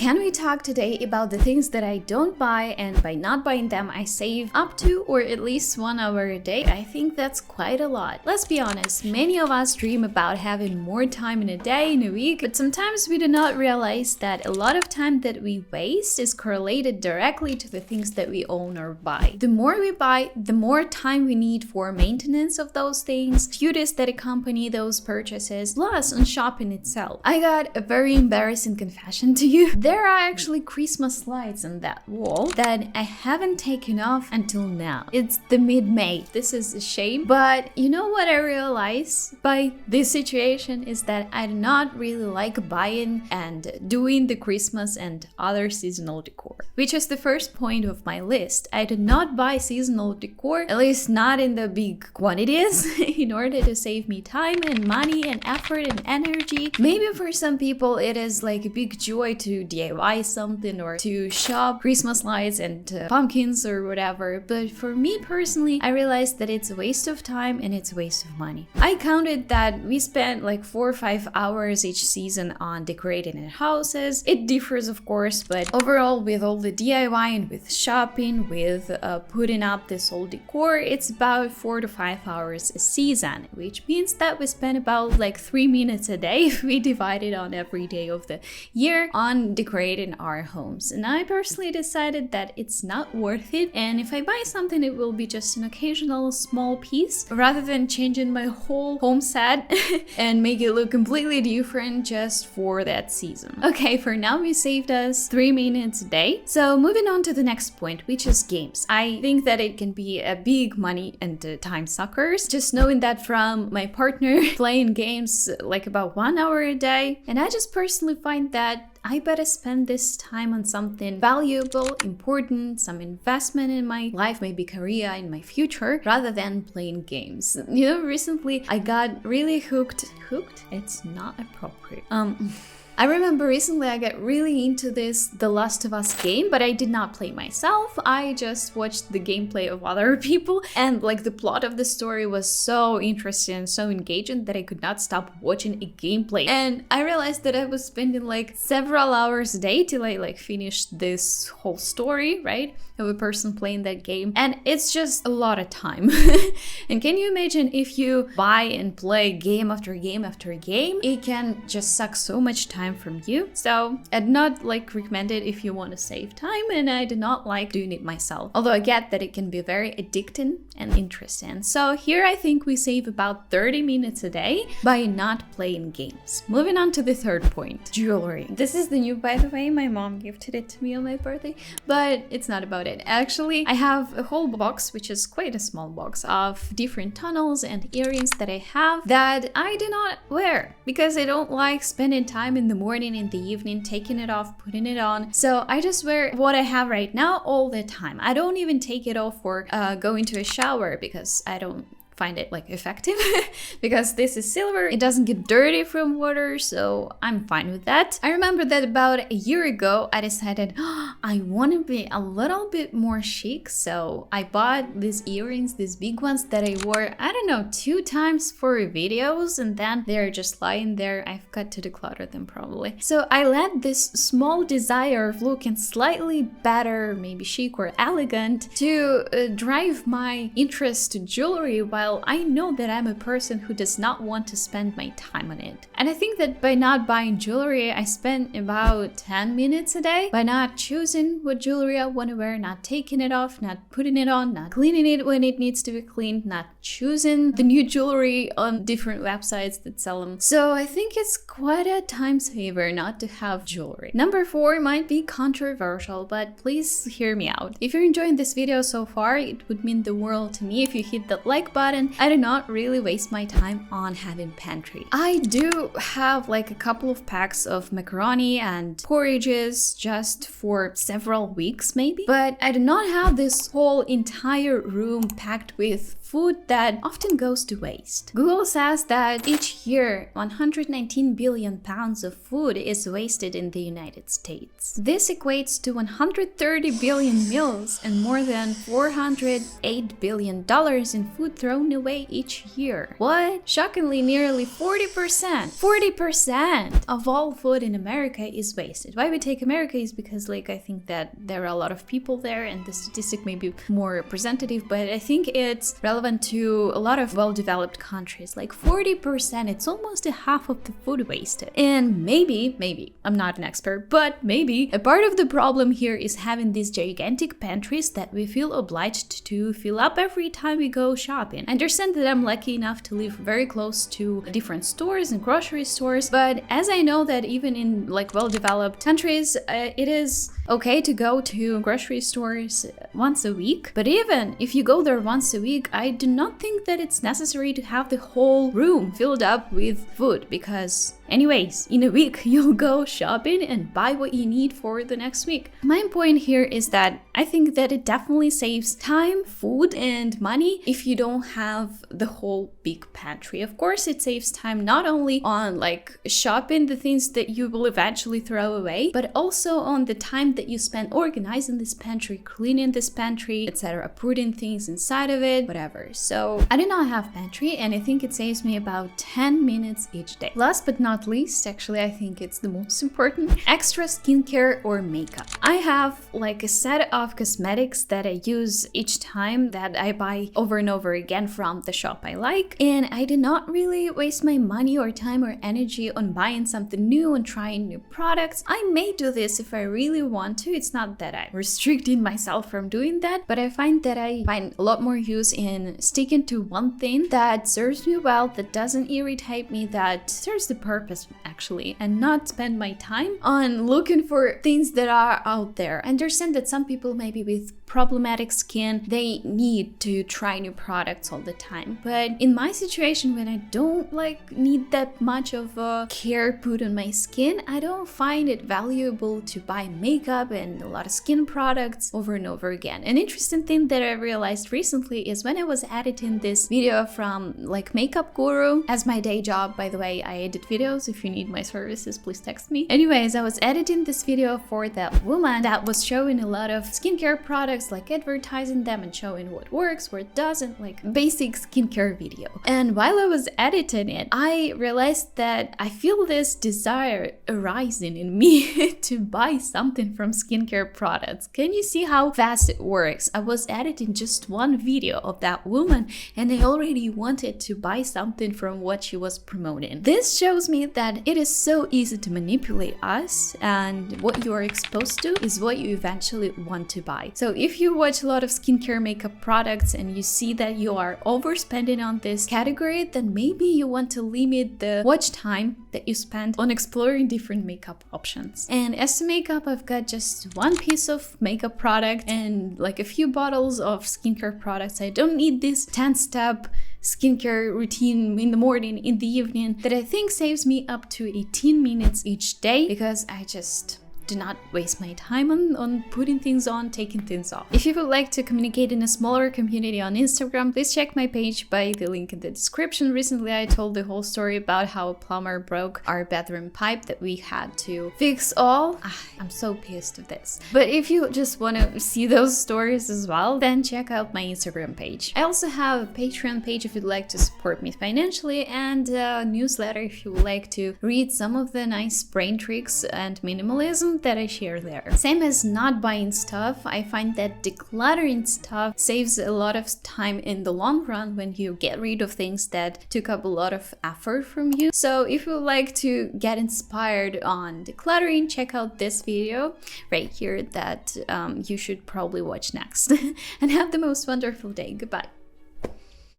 can we talk today about the things that I don't buy, and by not buying them I save up to or at least 1 hour a day? I think that's quite a lot. Let's be honest, many of us dream about having more time in a day, in a week, but sometimes we do not realize that a lot of time that we waste is correlated directly to the things that we own or buy. The more we buy, the more time we need for maintenance of those things, duties that accompany those purchases, plus on shopping itself. I got a very embarrassing confession to you. There are actually Christmas lights on that wall that I haven't taken off until now. It's the mid-May. This is a shame, but you know what I realized by this situation is that I do not really like buying and doing the Christmas and other seasonal decor, which is the first point of my list. I do not buy seasonal decor, at least not in the big quantities, in order to save me time and money and effort and energy. Maybe for some people it is like a big joy to DIY something or to shop Christmas lights and pumpkins or whatever, but for me personally, I realized that it's a waste of time and it's a waste of money. I counted that we spent like 4 or 5 hours each season on decorating our houses. It differs of course, but overall with all the DIY and with shopping, with putting up this whole decor, it's about 4 to 5 hours a season, which means that we spend about like 3 minutes a day if we divide it on every day of the year on decorating our homes. And I personally decided that it's not worth it, and if I buy something it will be just an occasional small piece rather than changing my whole home set and make it look completely different just for that season. Okay, for now we saved us 3 minutes a day. So moving on to the next point, which is games. I think that it can be a big money and time suckers. Just knowing that from my partner playing games like about 1 hour a day, and I just personally find that I better spend this time on something valuable, important, some investment in my life, maybe career, in my future, rather than playing games. You know, recently I got really hooked? It's not appropriate. I remember recently I got really into this The Last of Us game, but I did not play myself. I just watched the gameplay of other people, and like the plot of the story was so interesting and so engaging that I could not stop watching a gameplay. And I realized that I was spending like several hours a day till I like finished this whole story, right? Of a person playing that game. And it's just a lot of time. And can you imagine if you buy and play game after game after game? It can just suck so much time from you. So I'd not like recommend it if you want to save time, and I do not like doing it myself. Although I get that it can be very addicting and interesting. So here I think we save about 30 minutes a day by not playing games. Moving on to the third point, jewelry. This is the new, by the way, my mom gifted it to me on my birthday, but it's not about it. Actually, I have a whole box, which is quite a small box, of different tunnels and earrings that I have that I do not wear because I don't like spending time in the morning, in the evening, taking it off, putting it on. So I just wear what I have right now all the time. I don't even take it off for going to a shower because I don't find it like effective because this is silver, it doesn't get dirty from water, so I'm fine with that. I remember that about a year ago I decided I want to be a little bit more chic, so I bought these earrings, these big ones that I wore, I don't know, 2 times for videos, and then they're just lying there. I've got to declutter them probably. So I let this small desire of looking slightly better, maybe chic or elegant, to drive my interest to jewelry, while I know that I'm a person who does not want to spend my time on it. And I think that by not buying jewelry, I spend about 10 minutes a day by not choosing what jewelry I want to wear, not taking it off, not putting it on, not cleaning it when it needs to be cleaned, not choosing the new jewelry on different websites that sell them. So I think it's quite a time saver not to have jewelry. Number 4 might be controversial, but please hear me out. If you're enjoying this video so far, it would mean the world to me if you hit that like button. I do not really waste my time on having pantry. I do have like a couple of packs of macaroni and porridges just for several weeks maybe, but I do not have this whole entire room packed with food that often goes to waste. Google says that each year 119 billion pounds of food is wasted in the United States. This equates to 130 billion meals and more than $408 billion in food thrown thrown away each year. What? Shockingly, nearly 40%. 40% of all food in America is wasted. Why we take America is because like I think that there are a lot of people there and the statistic may be more representative, but I think it's relevant to a lot of well-developed countries. Like 40%, it's almost a half of the food wasted. And maybe, I'm not an expert, but maybe a part of the problem here is having these gigantic pantries that we feel obliged to fill up every time we go shopping. I understand that I'm lucky enough to live very close to different stores and grocery stores, but as I know that even in like well-developed countries, it is okay to go to grocery stores once a week. But even if you go there once a week, I do not think that it's necessary to have the whole room filled up with food, because anyways, in a week you'll go shopping and buy what you need for the next week. My point here is that I think that it definitely saves time, food, and money if you don't have the whole big pantry. Of course, it saves time not only on like shopping the things that you will eventually throw away, but also on the time that you spend organizing this pantry, cleaning this pantry, etc., putting things inside of it, whatever. So I do not have pantry, and I think it saves me about 10 minutes each day. Last but not least, actually I think it's the most important, extra skincare or makeup. I have like a set of cosmetics that I use each time that I buy over and over again from the shop I like, and I do not really waste my money or time or energy on buying something new and trying new products. I may do this if I really want to. It's not that I'm restricting myself from doing that, but I find that I find a lot more use in sticking to one thing that serves me well, that doesn't irritate me, that serves the purpose actually, and not spend my time on looking for things that are out there. I understand that some people maybe with problematic skin, they need to try new products all the time, but in my situation, when I don't like need that much of care put on my skin, I don't find it valuable to buy makeup and a lot of skin products over and over again. An interesting thing that I realized recently is when I was editing this video from like Makeup Guru as my day job. By the way, I edit videos. If you need my services, please text me. Anyways, I was editing this video for that woman that was showing a lot of skincare products, like advertising them and showing what works, what doesn't, like basic skincare video. And while I was editing it, I realized that I feel this desire arising in me to buy something from skincare products. Can you see how fast it works? I was editing just one video of that woman and I already wanted to buy something from what she was promoting. This shows me that it is so easy to manipulate us, and what you are exposed to is what you eventually want to buy. So if you watch a lot of skincare makeup products and you see that you are overspending on this category, then maybe you want to limit the watch time that you spend on exploring different makeup options. And as to makeup, I've got just one piece of makeup product and like a few bottles of skincare products. I don't need this 10-step skincare routine in the morning, in the evening, that I think saves me up to 18 minutes each day, because I just do not waste my time on putting things on, taking things off. If you would like to communicate in a smaller community on Instagram, please check my page by the link in the description. Recently, I told the whole story about how a plumber broke our bathroom pipe that we had to fix all. I'm so pissed of this. But if you just want to see those stories as well, then check out my Instagram page. I also have a Patreon page if you'd like to support me financially, and a newsletter if you would like to read some of the nice brain tricks and minimalism that I share there. Same as not buying stuff, I find that decluttering stuff saves a lot of time in the long run when you get rid of things that took up a lot of effort from you. So if you would like to get inspired on decluttering, check out this video right here that you should probably watch next. And have the most wonderful day. Goodbye.